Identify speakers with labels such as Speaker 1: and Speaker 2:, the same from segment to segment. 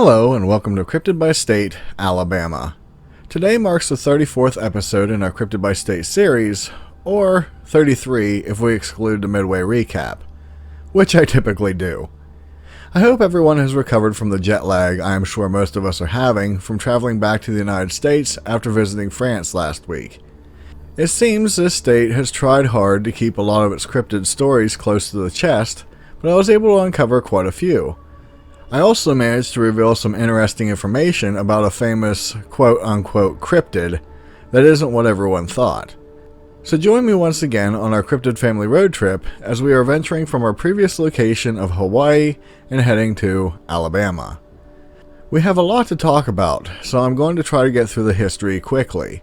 Speaker 1: Hello and welcome to Cryptid by State, Alabama. Today marks the 34th episode in our Cryptid by State series, or 33 if we exclude the midway recap, which I typically do. I hope everyone has recovered from the jet lag I am sure most of us are having from traveling back to the United States after visiting France last week. It seems this state has tried hard to keep a lot of its cryptid stories close to the chest, but I was able to uncover quite a few. I also managed to reveal some interesting information about a famous quote-unquote cryptid that isn't what everyone thought. So join me once again on our cryptid family road trip as we are venturing from our previous location of Hawaii and heading to Alabama. We have a lot to talk about, so I'm going to try to get through the history quickly.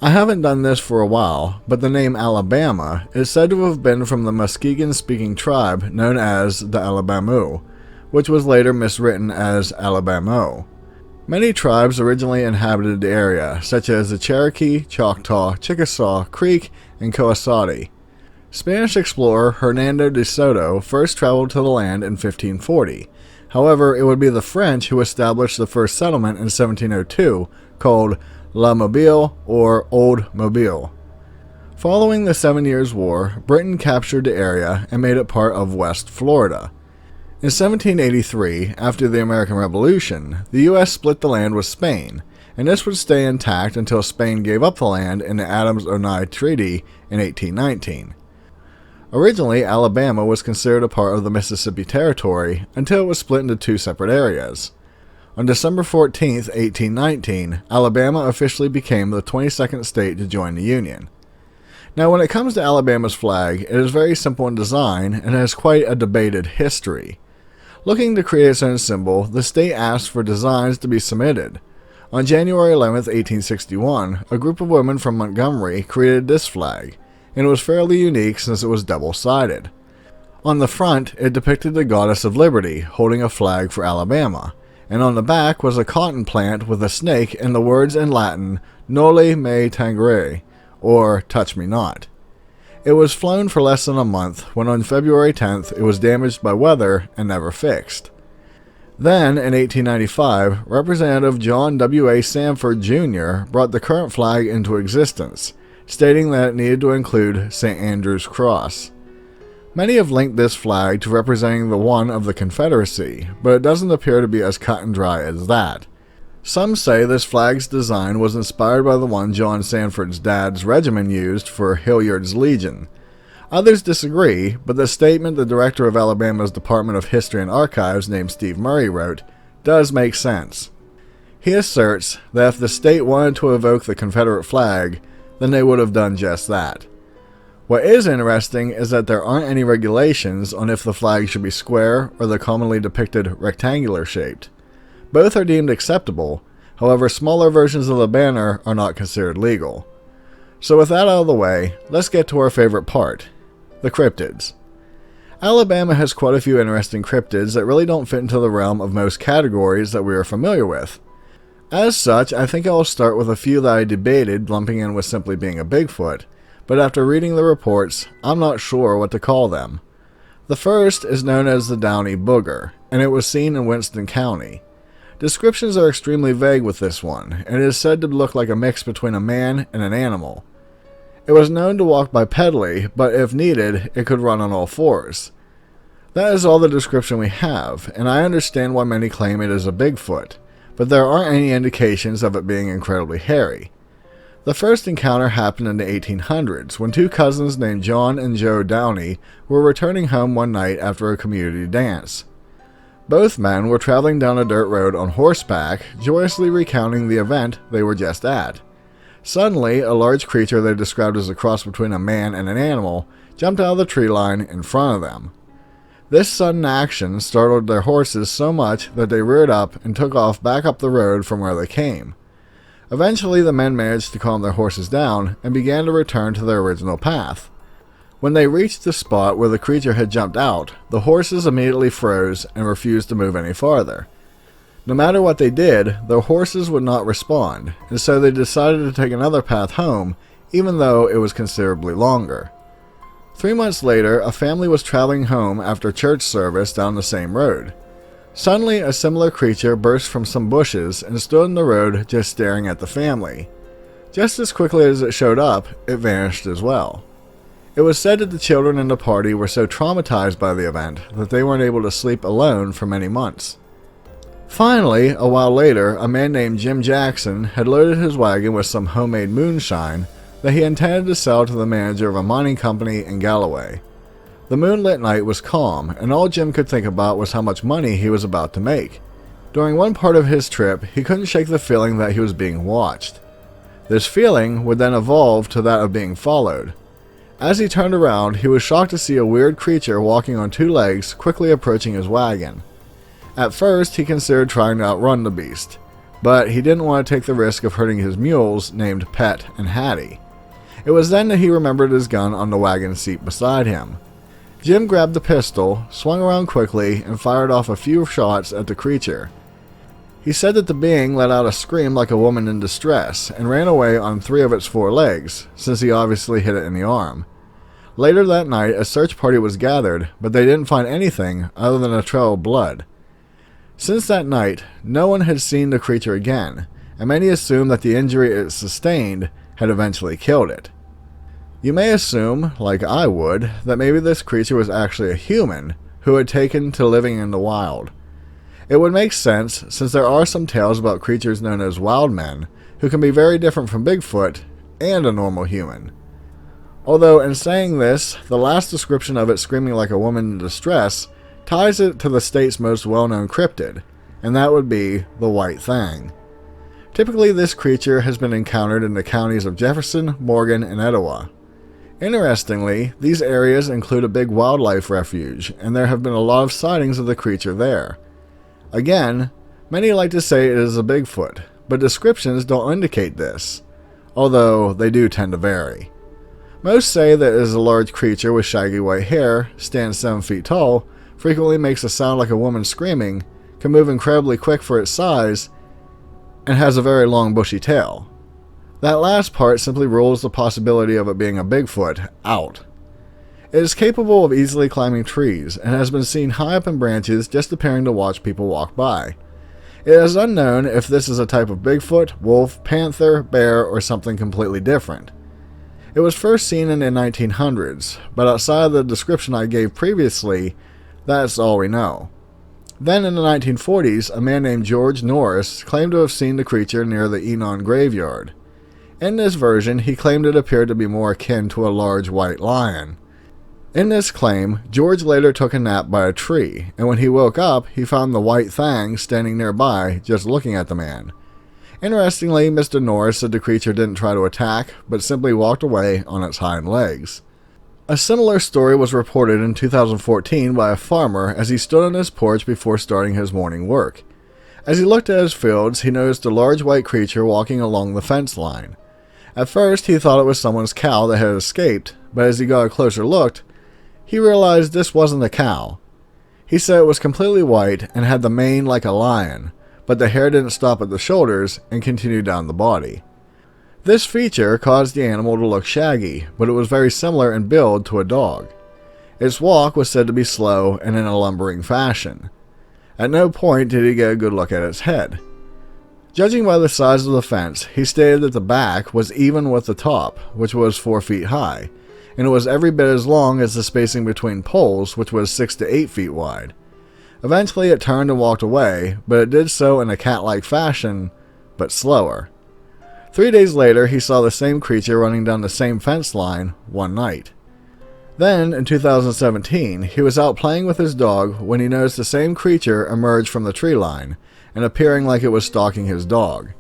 Speaker 1: I haven't done this for a while, but the name Alabama is said to have been from the Muskegon-speaking tribe known as the Alabamo, which was later miswritten as Alabamo. Many tribes originally inhabited the area, such as the Cherokee, Choctaw, Chickasaw, Creek, and Coasati. Spanish explorer Hernando de Soto first traveled to the land in 1540. However, it would be the French who established the first settlement in 1702, called La Mobile or Old Mobile. Following the 7 Years' War, Britain captured the area and made it part of West Florida. In 1783, after the American Revolution, the U.S. split the land with Spain, and this would stay intact until Spain gave up the land in the Adams-Onei Treaty in 1819. Originally, Alabama was considered a part of the Mississippi Territory until it was split into two separate areas. On December 14, 1819, Alabama officially became the 22nd state to join the Union. Now, when it comes to Alabama's flag, it is very simple in design and has quite a debated history. Looking to create its own symbol, the state asked for designs to be submitted. On January 11, 1861, a group of women from Montgomery created this flag, and it was fairly unique since it was double-sided. On the front, it depicted the goddess of liberty holding a flag for Alabama, and on the back was a cotton plant with a snake and the words in Latin, Noli me tangere, or touch me not. It was flown for less than a month when on February 10th it was damaged by weather and never fixed. Then, in 1895, Representative John W.A. Sanford, Jr. brought the current flag into existence, stating that it needed to include St. Andrew's Cross. Many have linked this flag to representing the one of the Confederacy, but it doesn't appear to be as cut and dry as that. Some say this flag's design was inspired by the one John Sanford's dad's regiment used for Hilliard's Legion. Others disagree, but the statement the director of Alabama's Department of History and Archives named Steve Murray wrote does make sense. He asserts that if the state wanted to evoke the Confederate flag, then they would have done just that. What is interesting is that there aren't any regulations on if the flag should be square or the commonly depicted rectangular shaped. Both are deemed acceptable, however smaller versions of the banner are not considered legal. So with that out of the way, let's get to our favorite part, the cryptids. Alabama has quite a few interesting cryptids that really don't fit into the realm of most categories that we are familiar with. As such, I think I'll start with a few that I debated lumping in with simply being a Bigfoot, but after reading the reports, I'm not sure what to call them. The first is known as the Downy Booger, and it was seen in Winston County. Descriptions are extremely vague with this one, and it is said to look like a mix between a man and an animal. It was known to walk bipedally, but if needed, it could run on all fours. That is all the description we have, and I understand why many claim it is a Bigfoot, but there aren't any indications of it being incredibly hairy. The first encounter happened in the 1800s, when two cousins named John and Joe Downey were returning home one night after a community dance. Both men were traveling down a dirt road on horseback, joyously recounting the event they were just at. Suddenly, a large creature they described as a cross between a man and an animal jumped out of the tree line in front of them. This sudden action startled their horses so much that they reared up and took off back up the road from where they came. Eventually, the men managed to calm their horses down and began to return to their original path. When they reached the spot where the creature had jumped out, the horses immediately froze and refused to move any farther. No matter what they did, their horses would not respond, and so they decided to take another path home, even though it was considerably longer. 3 months later, a family was traveling home after church service down the same road. Suddenly, a similar creature burst from some bushes and stood in the road just staring at the family. Just as quickly as it showed up, it vanished as well. It was said that the children in the party were so traumatized by the event that they weren't able to sleep alone for many months. Finally, a while later, a man named Jim Jackson had loaded his wagon with some homemade moonshine that he intended to sell to the manager of a mining company in Galloway. The moonlit night was calm, and all Jim could think about was how much money he was about to make. During one part of his trip, he couldn't shake the feeling that he was being watched. This feeling would then evolve to that of being followed. As he turned around, he was shocked to see a weird creature walking on two legs quickly approaching his wagon. At first, he considered trying to outrun the beast, but he didn't want to take the risk of hurting his mules named Pet and Hattie. It was then that he remembered his gun on the wagon seat beside him. Jim grabbed the pistol, swung around quickly, and fired off a few shots at the creature. He said that the being let out a scream like a woman in distress and ran away on 3 of its 4 legs, since he obviously hit it in the arm. Later that night, a search party was gathered, but they didn't find anything other than a trail of blood. Since that night, no one had seen the creature again, and many assumed that the injury it sustained had eventually killed it. You may assume, like I would, that maybe this creature was actually a human who had taken to living in the wild. It would make sense, since there are some tales about creatures known as wild men, who can be very different from Bigfoot and a normal human. Although, in saying this, the last description of it screaming like a woman in distress ties it to the state's most well-known cryptid, and that would be the White Thing. Typically, this creature has been encountered in the counties of Jefferson, Morgan, and Etowah. Interestingly, these areas include a big wildlife refuge, and there have been a lot of sightings of the creature there. Again, many like to say it is a Bigfoot, but descriptions don't indicate this, although they do tend to vary. Most say that it is a large creature with shaggy white hair, stands 7 feet tall, frequently makes a sound like a woman screaming, can move incredibly quick for its size, and has a very long bushy tail. That last part simply rules the possibility of it being a Bigfoot out. It is capable of easily climbing trees, and has been seen high up in branches just appearing to watch people walk by. It is unknown if this is a type of Bigfoot, wolf, panther, bear, or something completely different. It was first seen in the 1900s, but outside of the description I gave previously, that's all we know. Then in the 1940s, a man named George Norris claimed to have seen the creature near the Enon graveyard. In this version, he claimed it appeared to be more akin to a large white lion. In this claim, George later took a nap by a tree, and when he woke up, he found the White Thing standing nearby, just looking at the man. Interestingly, Mr. Norris said the creature didn't try to attack, but simply walked away on its hind legs. A similar story was reported in 2014 by a farmer as he stood on his porch before starting his morning work. As he looked at his fields, he noticed a large white creature walking along the fence line. At first, he thought it was someone's cow that had escaped, but as he got a closer look, he realized this wasn't a cow. He said it was completely white and had the mane like a lion, but the hair didn't stop at the shoulders and continued down the body. This feature caused the animal to look shaggy, but it was very similar in build to a dog. Its walk was said to be slow and in a lumbering fashion. At no point did he get a good look at its head. Judging by the size of the fence, he stated that the back was even with the top, which was 4 feet high, and it was every bit as long as the spacing between poles, which was 6 to 8 feet wide. Eventually it turned and walked away, but it did so in a cat-like fashion, but slower. 3 days later, he saw the same creature running down the same fence line one night. Then, in 2017, he was out playing with his dog when he noticed the same creature emerge from the tree line, and appearing like it was stalking his dog.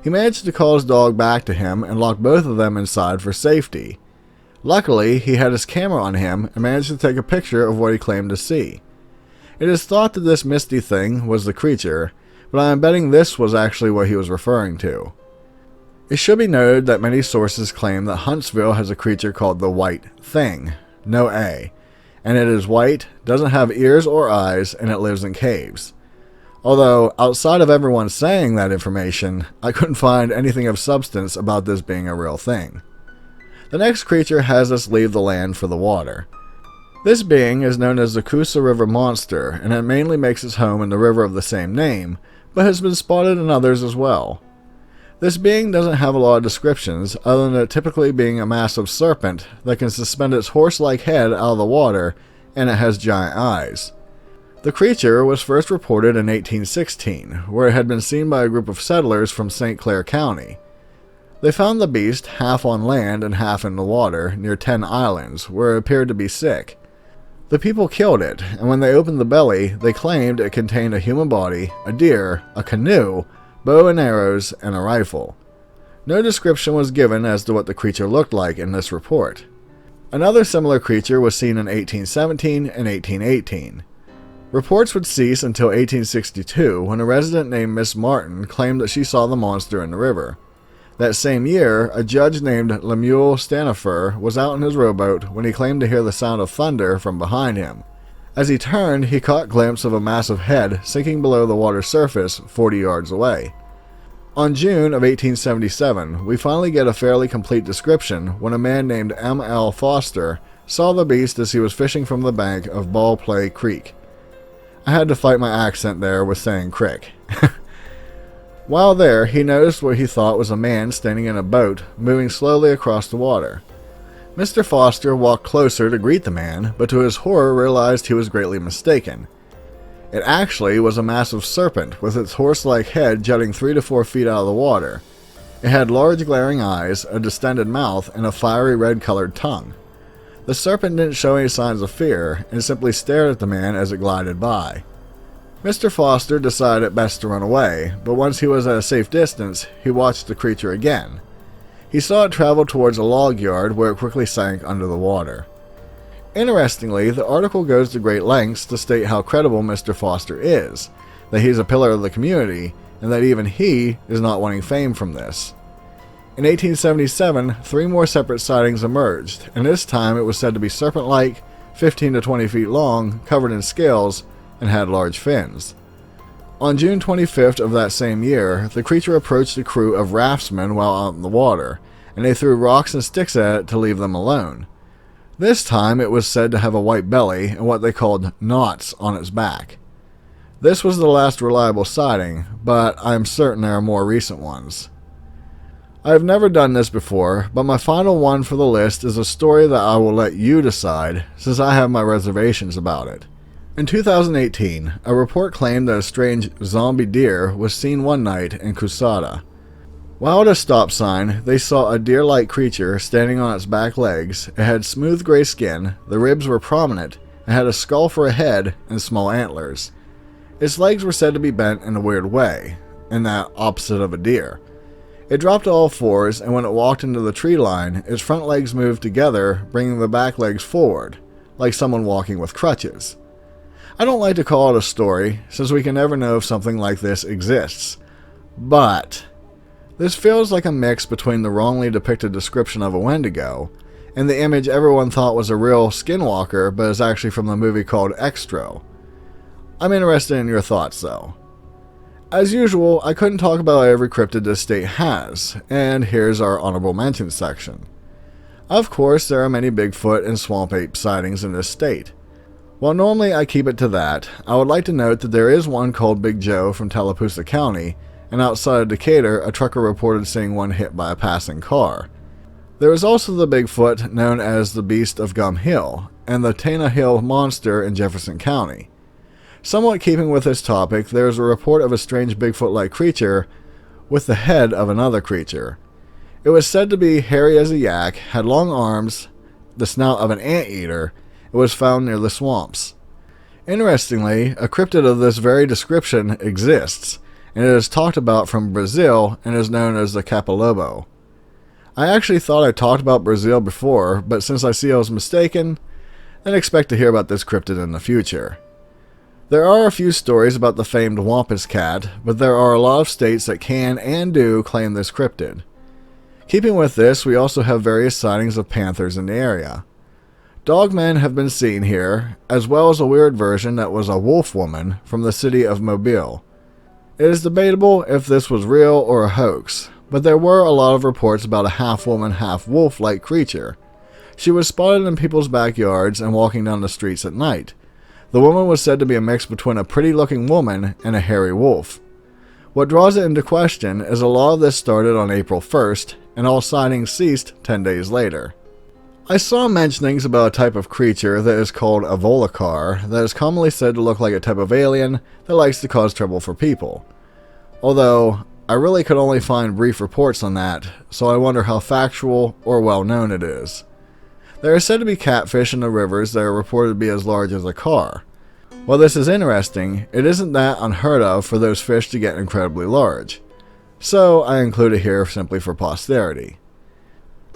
Speaker 1: He managed to call his dog back to him and locked both of them inside for safety. Luckily, he had his camera on him and managed to take a picture of what he claimed to see. It is thought that this misty thing was the creature, but I am betting this was actually what he was referring to. It should be noted that many sources claim that Huntsville has a creature called the White Thing, no A, and it is white, doesn't have ears or eyes, and it lives in caves. Although, outside of everyone saying that information, I couldn't find anything of substance about this being a real thing. The next creature has us leave the land for the water. This being is known as the Coosa River Monster, and it mainly makes its home in the river of the same name, but has been spotted in others as well. This being doesn't have a lot of descriptions, other than it typically being a massive serpent that can suspend its horse-like head out of the water, and it has giant eyes. The creature was first reported in 1816, where it had been seen by a group of settlers from St. Clair County. They found the beast half on land and half in the water near 10 islands, where it appeared to be sick. The people killed it, and when they opened the belly, they claimed it contained a human body, a deer, a canoe, bow and arrows, and a rifle. No description was given as to what the creature looked like in this report. Another similar creature was seen in 1817 and 1818. Reports would cease until 1862, when a resident named Miss Martin claimed that she saw the monster in the river. That same year, a judge named Lemuel Stanifer was out in his rowboat when he claimed to hear the sound of thunder from behind him. As he turned, he caught a glimpse of a massive head sinking below the water's surface 40 yards away. On June of 1877, we finally get a fairly complete description when a man named M.L. Foster saw the beast as he was fishing from the bank of Ball Play Creek. I had to fight my accent there with saying crick. While there, he noticed what he thought was a man standing in a boat, moving slowly across the water. Mr. Foster walked closer to greet the man, but to his horror realized he was greatly mistaken. It actually was a massive serpent, with its horse-like head jutting 3 to 4 feet out of the water. It had large glaring eyes, a distended mouth, and a fiery red-colored tongue. The serpent didn't show any signs of fear, and simply stared at the man as it glided by. Mr. Foster decided it best to run away, but once he was at a safe distance, he watched the creature again. He saw it travel towards a log yard where it quickly sank under the water. Interestingly, the article goes to great lengths to state how credible Mr. Foster is, that he's a pillar of the community, and that even he is not wanting fame from this. In 1877, 3 more separate sightings emerged, and this time it was said to be serpent-like, 15 to 20 feet long, covered in scales, and had large fins. On June 25th of that same year, the creature approached a crew of raftsmen while out in the water, and they threw rocks and sticks at it to leave them alone. This time it was said to have a white belly and what they called knots on its back. This was the last reliable sighting, but I am certain there are more recent ones. I have never done this before, but my final one for the list is a story that I will let you decide, since I have my reservations about it. In 2018, a report claimed that a strange zombie deer was seen one night in Cusada. While at a stop sign, they saw a deer-like creature standing on its back legs. It had smooth gray skin, the ribs were prominent, and had a skull for a head and small antlers. Its legs were said to be bent in a weird way, in that opposite of a deer. It dropped to all fours, and when it walked into the tree line, its front legs moved together, bringing the back legs forward, like someone walking with crutches. I don't like to call it a story, since we can never know if something like this exists. But this feels like a mix between the wrongly depicted description of a Wendigo and the image everyone thought was a real skinwalker but is actually from the movie called Extro. I'm interested in your thoughts though. As usual, I couldn't talk about every cryptid this state has, and here's our honorable mention section. Of course, there are many Bigfoot and swamp ape sightings in this state. While normally I keep it to that, I would like to note that there is one called Big Joe from Tallapoosa County, and outside of Decatur, a trucker reported seeing one hit by a passing car. There is also the Bigfoot known as the Beast of Gum Hill, and the Tana Hill Monster in Jefferson County. Somewhat keeping with this topic, there is a report of a strange Bigfoot-like creature with the head of another creature. It was said to be hairy as a yak, had long arms, the snout of an anteater. It was found near the swamps. Interestingly, a cryptid of this very description exists, and it is talked about from Brazil and is known as the Capolobo. I actually thought I talked about Brazil before, but since I see I was mistaken, then expect to hear about this cryptid in the future. There are a few stories about the famed Wampus Cat, but there are a lot of states that can and do claim this cryptid. Keeping with this, we also have various sightings of panthers in the area. Dogmen have been seen here, as well as a weird version that was a wolf woman from the city of Mobile. It is debatable if this was real or a hoax, but there were a lot of reports about a half-woman, half-wolf-like creature. She was spotted in people's backyards and walking down the streets at night. The woman was said to be a mix between a pretty-looking woman and a hairy wolf. What draws it into question is a lot of this started on April 1st, and all sightings ceased 10 days later. I saw mentionings about a type of creature that is called a Volokar that is commonly said to look like a type of alien that likes to cause trouble for people. Although, I really could only find brief reports on that, so I wonder how factual or well known it is. There are said to be catfish in the rivers that are reported to be as large as a car. While this is interesting, it isn't that unheard of for those fish to get incredibly large. So I include it here simply for posterity.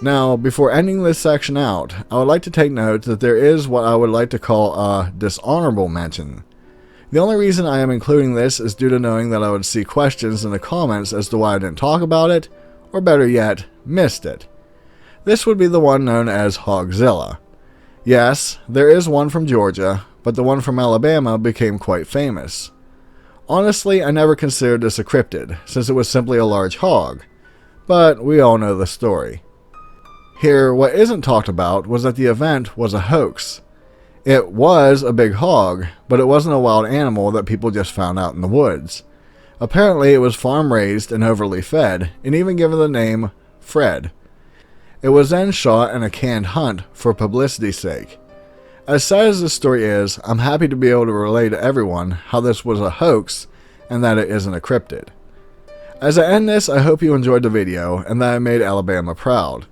Speaker 1: Now, before ending this section out, I would like to take note that there is what I would like to call a dishonorable mention. The only reason I am including this is due to knowing that I would see questions in the comments as to why I didn't talk about it, or better yet, missed it. This would be the one known as Hogzilla. Yes, there is one from Georgia, but the one from Alabama became quite famous. Honestly, I never considered this a cryptid, since it was simply a large hog, but we all know the story. Here, what isn't talked about was that the event was a hoax. It was a big hog, but it wasn't a wild animal that people just found out in the woods. Apparently, it was farm-raised and overly fed, and even given the name Fred. It was then shot in a canned hunt for publicity's sake. As sad as this story is, I'm happy to be able to relay to everyone how this was a hoax and that it isn't a cryptid. As I end this, I hope you enjoyed the video and that I made Alabama proud.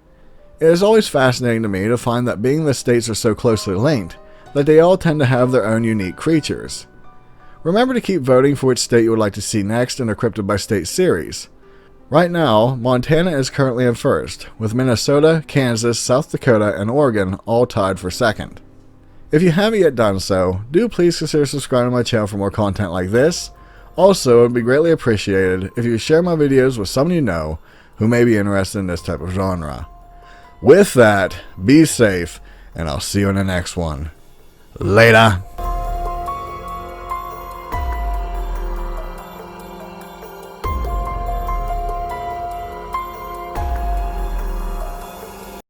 Speaker 1: It is always fascinating to me to find that being the states are so closely linked, that they all tend to have their own unique creatures. Remember to keep voting for which state you would like to see next in the Cryptid by State series. Right now, Montana is currently in first, with Minnesota, Kansas, South Dakota, and Oregon all tied for second. If you haven't yet done so, do please consider subscribing to my channel for more content like this. Also, it would be greatly appreciated if you share my videos with someone you know who may be interested in this type of genre. With that, be safe, and I'll see you in the next one. Later.